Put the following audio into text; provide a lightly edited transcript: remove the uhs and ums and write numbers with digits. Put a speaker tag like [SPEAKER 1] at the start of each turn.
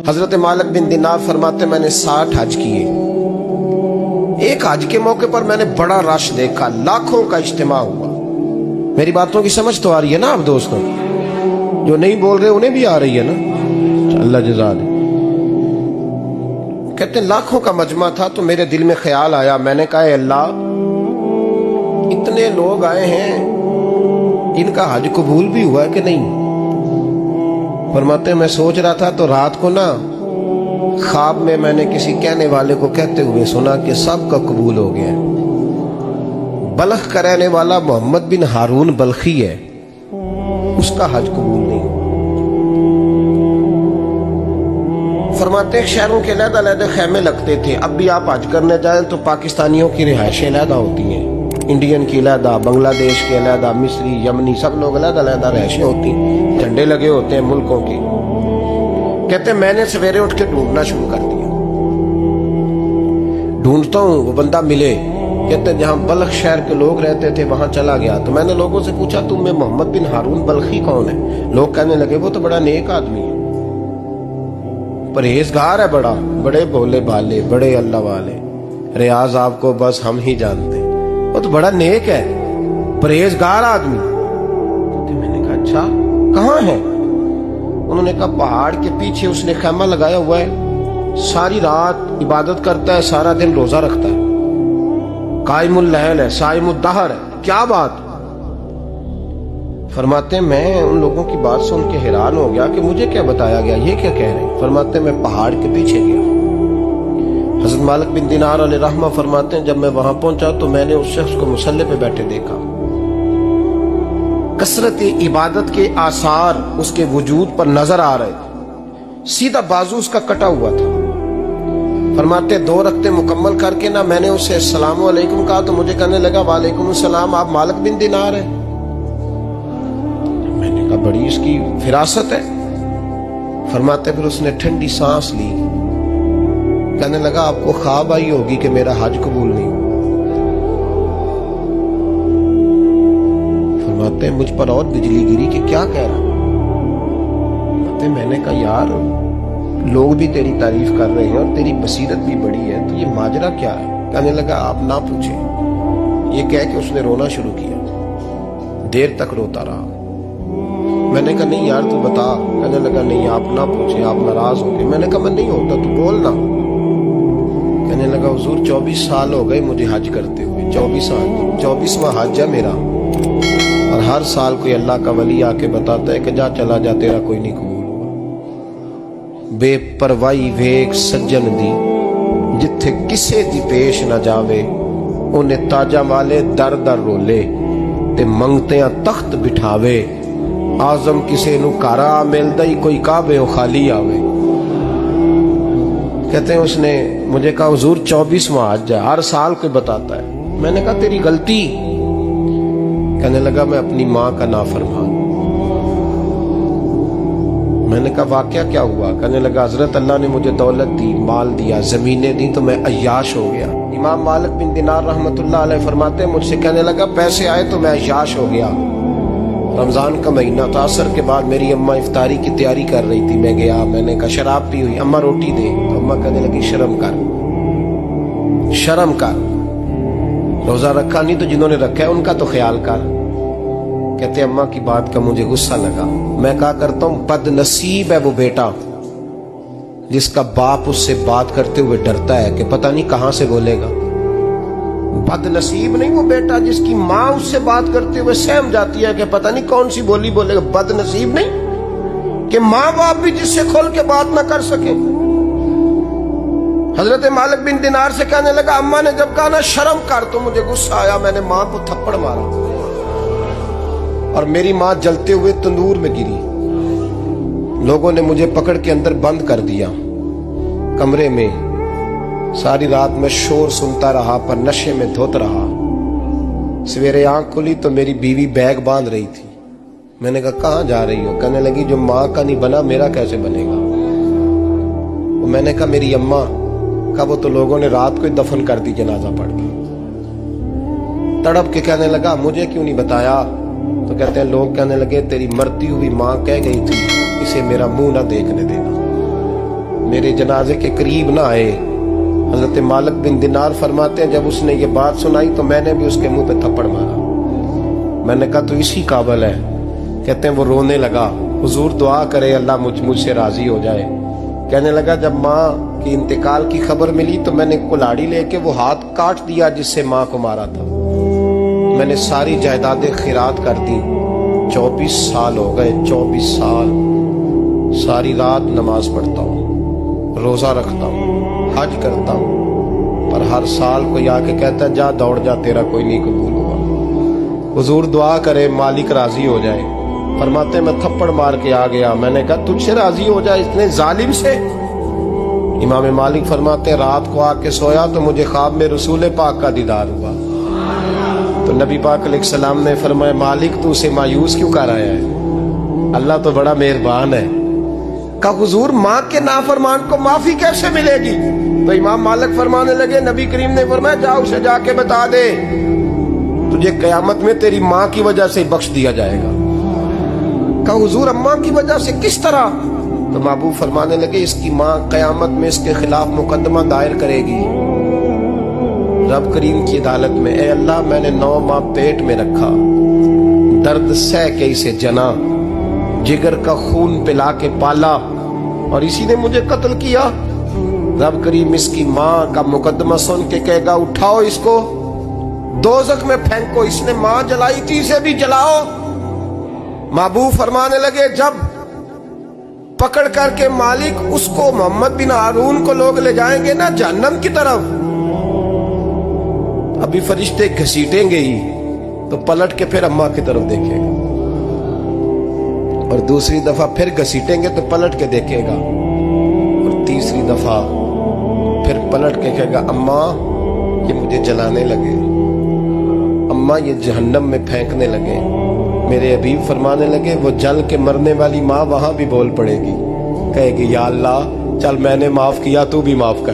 [SPEAKER 1] حضرت مالک بن دینار فرماتے میں نے 60 حج کیے. ایک حج کے موقع پر میں نے بڑا رش دیکھا, لاکھوں کا اجتماع ہوا. میری باتوں کی سمجھ تو آ رہی ہے نا آپ دوستوں؟ جو نہیں بول رہے انہیں بھی آ رہی ہے نا؟ اللہ جزا دے. کہتے ہیں لاکھوں کا مجمع تھا تو میرے دل میں خیال آیا, میں نے کہا اے اللہ, اتنے لوگ آئے ہیں, ان کا حج قبول بھی ہوا ہے کہ نہیں؟ فرماتے ہیں میں سوچ رہا تھا تو رات کو نا خواب میں میں نے کسی کہنے والے کو کہتے ہوئے سنا کہ سب کا قبول ہو گیا. بلخ کا رہنے والا محمد بن ہارون بلخی ہے, اس کا حج قبول نہیں. فرماتے ہیں شہروں کے علیحدہ علیحدہ خیمے لگتے تھے. اب بھی آپ حج کرنے جائیں تو پاکستانیوں کی رہائشیں علیحدہ ہوتی ہیں, انڈین کی علیحدہ, بنگلہ دیش کے علیحدہ, مصری, یمنی, سب لوگ علیحدہ علیحدہ رہائشیں ہوتی ہیں, جھنڈے لگے ہوتے ہیں ملکوں کے. کہتے ہیں میں نے سویرے اٹھ کے ڈھونڈنا شروع کر دیا. ڈھونڈتا ہوں وہ بندہ ملے. کہتے ہیں جہاں بلخ شہر کے لوگ رہتے تھے وہاں چلا گیا تو میں نے لوگوں سے پوچھا تم میں محمد بن ہارون بلخی کون ہے؟ لوگ کہنے لگے وہ تو بڑا نیک آدمی ہے, پرہیزگار ہے, بڑے بولے بھالے, بڑے اللہ والے, ریاض آپ کو بس ہم ہی جانتے ہیں, وہ تو بڑا نیک ہے, پرہیزگار آدمی. میں نے کہا اچھا کہاں ہے؟ انہوں نے کہا پہاڑ کے پیچھے اس نے خیمہ لگایا ہوا ہے, ساری رات عبادت کرتا ہے, سارا دن روزہ رکھتا ہے, قائم اللیل ہے, صائم الدہر ہے. کیا بات؟ فرماتے ہیں میں ان لوگوں کی بات سن کے حیران ہو گیا کہ مجھے کیا بتایا گیا, یہ کیا کہہ رہے ہیں. فرماتے ہیں میں پہاڑ کے پیچھے گیا. حضرت مالک بن دینار علیہ رحمہ فرماتے ہیں جب میں وہاں پہنچا تو میں نے اس شخص کو مصلی پہ بیٹھے دیکھا. کثرت عبادت کے آثار اس کے وجود پر نظر آ رہے تھے. سیدھا بازو اس کا کٹا ہوا تھا. فرماتے 2 رکعتیں مکمل کر کے نا میں نے اسے السلام علیکم کہا تو مجھے کہنے لگا وعلیکم السلام, آپ مالک بن دینار ہیں؟ میں نے کہا بڑی اس کی فراست ہے. فرماتے پھر اس نے ٹھنڈی سانس لی, کہنے لگا آپ کو خواب آئی ہوگی کہ میرا حج قبول نہیں. فرماتے ہیں مجھ پر اور بجلی گری کہ کیا کہہ رہا. میں نے کہا یار لوگ بھی تیری تعریف کر رہے ہیں اور تیری بصیرت بھی بڑی ہے, تو یہ ماجرا کیا ہے؟ کہنے لگا آپ نہ پوچھیں. یہ کہہ کے اس نے رونا شروع کیا, دیر تک روتا رہا. میں نے کہا نہیں یار تو بتا. کہنے لگا نہیں آپ نہ پوچھیں, آپ ناراض ہو گئے. میں نے کہا میں نہیں ہوتا, تو بولنا. کہنے لگا حضور 24 سال ہو گئے مجھے حج کرتے ہوئے, 24 سال, 24واں حج ہے میرا, اور ہر سال کوئی اللہ کا ولی آ کے بتاتا ہے کہ جا چلا جا تیرا کوئی نہیں قبول. بے پروائی ویک سجن دی جتھے کسے دی پیش نہ جاوے, انہیں تاجا والے در در رولے تے منگتیاں تخت بٹھاوے. آزم کسے نو کارا ملدا ہی کوئی کعبے و خالی آوے. کہتے ہیں اس نے مجھے کہا حضور 24واں حج ہے, ہر سال کوئی بتاتا ہے. میں نے کہا تیری غلطی. کہنے لگا میں اپنی ماں کا نافرمان. میں نے کہا واقعہ کیا ہوا؟ کہنے لگا حضرت اللہ نے مجھے دولت دی, مال دیا, زمینیں دی, تو میں عیاش ہو گیا. امام مالک بن دینار رحمت اللہ علیہ فرماتے ہیں مجھ سے کہنے لگا پیسے آئے تو میں عیاش ہو گیا. رمضان کا مہینہ تھا, عصر کے بعد میری اماں افطاری کی تیاری کر رہی تھی. میں گیا, میں نے کہا شراب پی ہوئی, اماں روٹی دے. تو اماں کہنے لگی شرم کر, شرم کر, روزہ رکھا نہیں تو جنہوں نے رکھا ہے ان کا تو خیال کر. کہتے اماں کی بات کا مجھے غصہ لگا. میں کہا کرتا ہوں بد نصیب ہے وہ بیٹا جس کا باپ اس سے بات کرتے ہوئے ڈرتا ہے کہ پتہ نہیں کہاں سے بولے گا. بد نصیب نہیں وہ بیٹا جس کی ماں اس سے بات کرتے ہوئے سہم جاتی ہے کہ پتہ نہیں کون سی بولی بولے گا. بد نصیب نہیں کہ ماں باپ بھی جس سے کھول کے بات نہ کر سکے. حضرت مالک بن دینار سے کہنے لگا اماں نے جب کہا نا شرم کر تو مجھے غصہ آیا, میں نے ماں کو تھپڑ مارا اور میری ماں جلتے ہوئے تندور میں گری. لوگوں نے مجھے پکڑ کے اندر بند کر دیا کمرے میں. ساری رات میں شور سنتا رہا پر نشے میں دھوت رہا. سویرے آنکھ کھلی تو میری بیوی بیگ باندھ رہی تھی. میں نے کہا کہاں جا رہی ہو؟ کہنے لگی جو ماں کا نہیں بنا میرا کیسے بنے گا. میں نے کہا میری اماں کا وہ تو لوگوں نے رات کو دفن کر دی جنازہ پڑھ کے. تڑپ کے کہنے لگا مجھے کیوں نہیں بتایا؟ تو کہتے ہیں لوگ کہنے لگے تیری مرتی ہوئی ماں کہہ گئی تھی اسے میرا منہ نہ دیکھنے دینا. میرے جنازے کے قریب نہ آئے. حضرت مالک بن دینار فرماتے ہیں جب اس نے یہ بات سنائی تو میں نے بھی اس کے منہ پہ تھپڑ مارا. میں نے کہا تو اسی قابل ہے. کہتے ہیں وہ رونے لگا, حضور دعا کرے اللہ مجھ سے راضی ہو جائے. کہنے لگا جب ماں کی انتقال کی خبر ملی تو میں نے کلاڑی لے کے وہ ہاتھ کاٹ دیا جس سے ماں کو مارا تھا. میں نے ساری جائیدادیں خیرات کر دی. 24 سال ہو گئے, 24 سال. ساری رات نماز پڑھتا ہوں, روزہ رکھتا ہوں, حج کرتا ہوں, پر ہر سال کوئی آ کے کہتا ہے جا دوڑ جا تیرا کوئی نہیں قبول ہوا. حضور دعا کرے مالک راضی ہو جائے. فرماتے میں تھپڑ مار کے آ گیا. میں نے کہا تجھ سے راضی ہو جائے اتنے ظالم سے. امام مالک فرماتے رات کو آ کے سویا تو مجھے خواب میں رسول پاک کا دیدار ہوا. تو نبی پاک علیہ السلام نے فرمایا مالک تو اسے مایوس کیوں کر آیا ہے, اللہ تو بڑا مہربان ہے. کہا حضور ماں کے نافرمان کو معافی کیسے ملے گی؟ تو امام مالک فرمانے لگے نبی کریم نے فرمایا جا اسے جا کے بتا دے تجھے قیامت میں تیری ماں کی وجہ سے بخش دیا جائے گا. کہا حضور اماں کی وجہ سے کس طرح؟ تو محبوب فرمانے لگے اس کی ماں قیامت میں اس کے خلاف مقدمہ دائر کرے گی رب کریم کی عدالت میں. اے اللہ میں نے 9 ماہ پیٹ میں رکھا, درد سہ کے اسے جنا, جگر کا خون پلا کے پالا, اور اسی نے مجھے قتل کیا. رب کریم اس کی ماں کا مقدمہ سن کے کہے گا اٹھاؤ اس کو دوزخ میں پھینکو, اس نے ماں جلائی تھی اسے بھی جلاؤ. محبوب فرمانے لگے جب پکڑ کر کے مالک اس کو محمد بن ہارون کو لوگ لے جائیں گے نا جہنم کی طرف, ابھی فرشتے گھسیٹیں گے ہی تو پلٹ کے پھر اماں کی طرف دیکھے گا, اور دوسری دفعہ پھر گھسیٹیں گے تو پلٹ کے دیکھے گا, اور تیسری دفعہ پھر پلٹ کے کہے گا اماں یہ مجھے جلانے لگے, اماں یہ جہنم میں پھینکنے لگے. میرے حبیب فرمانے لگے وہ جل کے مرنے والی ماں وہاں بھی بول پڑے گی, کہے گی یا اللہ چل میں نے معاف کیا تو بھی معاف کر.